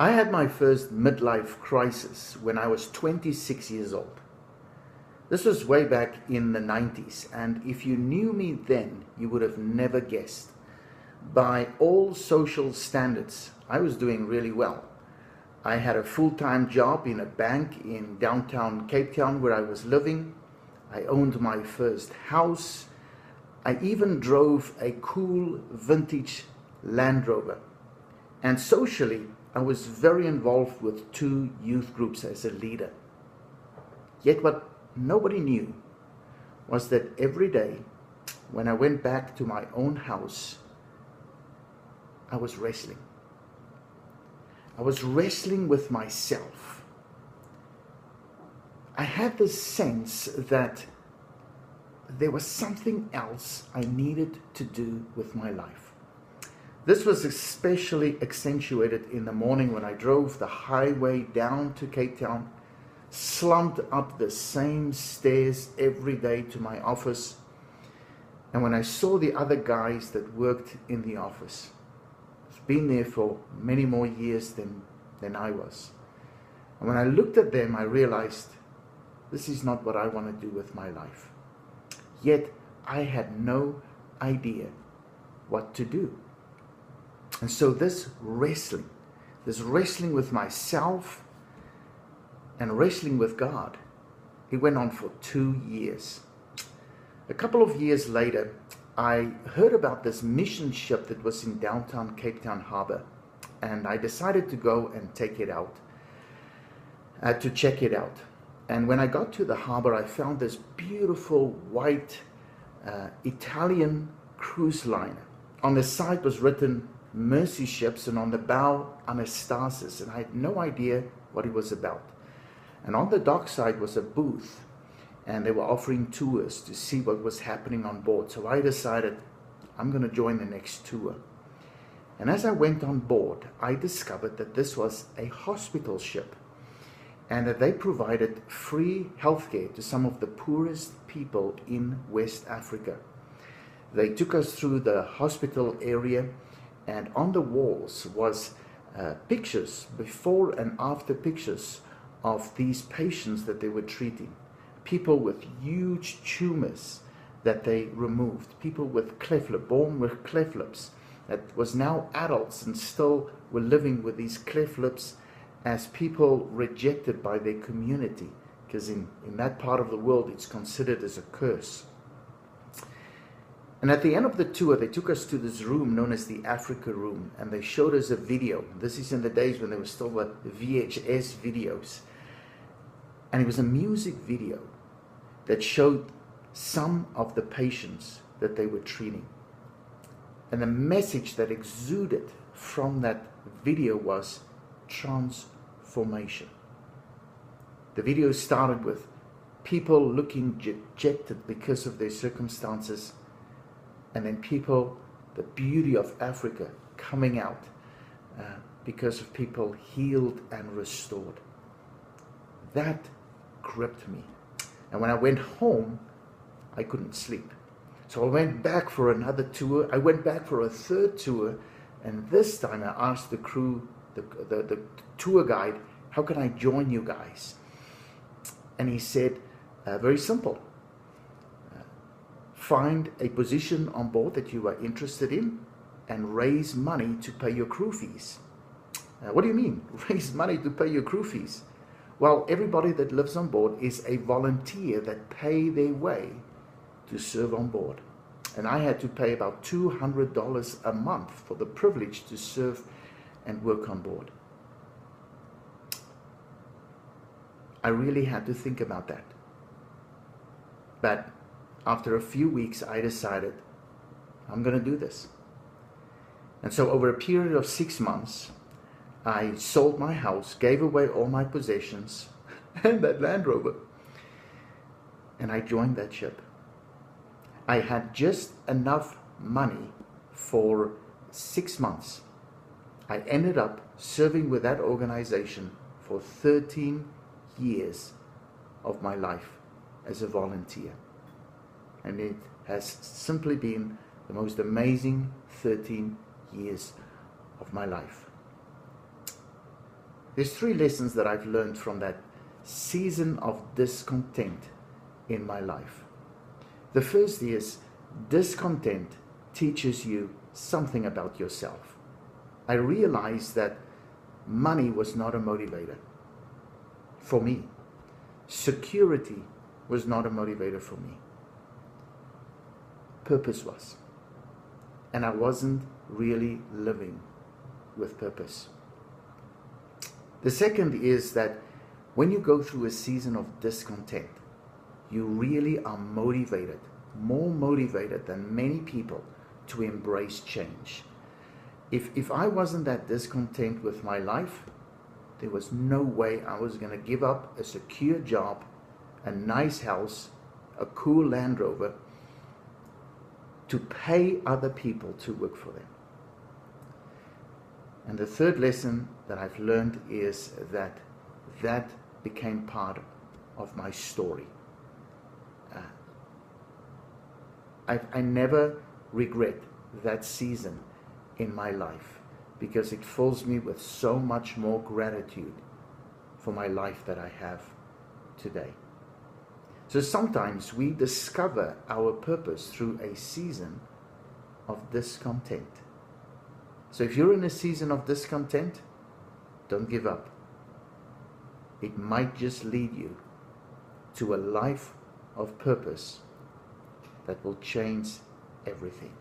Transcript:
I had my first midlife crisis when I was 26 years old. This was way back in the 90s, and if you knew me then, you would have never guessed. By all social standards, I was doing really well. I had a full-time job in a bank in downtown Cape Town where I was living. I owned my first house. I even drove a cool vintage Land Rover. And socially, I was very involved with 2 youth groups as a leader. Yet what nobody knew was that every day when I went back to my own house, I was wrestling. I was wrestling with myself. I had this sense that there was something else I needed to do with my life. This was especially accentuated in the morning when I drove the highway down to Cape Town, slumped up the same stairs every day to my office, and when I saw the other guys that worked in the office, who've been there for many more years than I was. And when I looked at them, I realized this is not what I want to do with my life. Yet I had no idea what to do. And so this wrestling with myself and wrestling with God, it went on for 2 years. A couple of years later, I heard about this mission ship that was in downtown Cape Town Harbor, and I decided to go and check it out. And when I got to the harbor, I found this beautiful white Italian cruise liner. On the side was written Mercy Ships, and on the bow Anastasis, and I had no idea what it was about. And on the dockside was a booth, and they were offering tours to see what was happening on board. So I decided I'm going to join the next tour. And as I went on board, I discovered that this was a hospital ship, and that they provided free healthcare to some of the poorest people in West Africa. They took us through the hospital area, and on the walls was pictures, before and after pictures of these patients that they were treating. People with huge tumors that they removed, people with born with cleft lips, that was now adults and still were living with these cleft lips as people rejected by their community, because in that part of the world it's considered as a curse. And at the end of the tour, they took us to this room known as the Africa Room, and they showed us a video. This is in the days when there were still the VHS videos. And it was a music video that showed some of the patients that they were treating. And the message that exuded from that video was transformation. The video started with people looking dejected because of their circumstances, and then people, the beauty of Africa coming out because of people healed and restored. That gripped me. And when I went home, I couldn't sleep. So I went back for another tour. I went back for a 3rd tour, and this time I asked the crew, the tour guide, how can I join you guys? And he said, very simple. Find a position on board that you are interested in and raise money to pay your crew fees. What do you mean, raise money to pay your crew fees? Well, everybody that lives on board is a volunteer that pay their way to serve on board. And I had to pay about $200 a month for the privilege to serve and work on board. I really had to think about that. But after a few weeks, I decided I'm going to do this. And so over a period of 6 months, I sold my house, gave away all my possessions and that Land Rover, and I joined that ship. I had just enough money for 6 months. I ended up serving with that organization for 13 years of my life as a volunteer. And it has simply been the most amazing 13 years of my life. There's 3 lessons that I've learned from that season of discontent in my life. The first is discontent teaches you something about yourself. I realized that money was not a motivator for me. Security was not a motivator for me. Purpose was. And I wasn't really living with purpose. The second is that when you go through a season of discontent, you really are motivated, more motivated than many people, to embrace change. If I wasn't that discontent with my life, there was no way I was going to give up a secure job, a nice house, a cool Land Rover, to pay other people to work for them. And the third lesson that I've learned is that became part of my story. I never regret that season in my life, because it fills me with so much more gratitude for my life that I have today. So sometimes we discover our purpose through a season of discontent. So if you're in a season of discontent, don't give up. It might just lead you to a life of purpose that will change everything.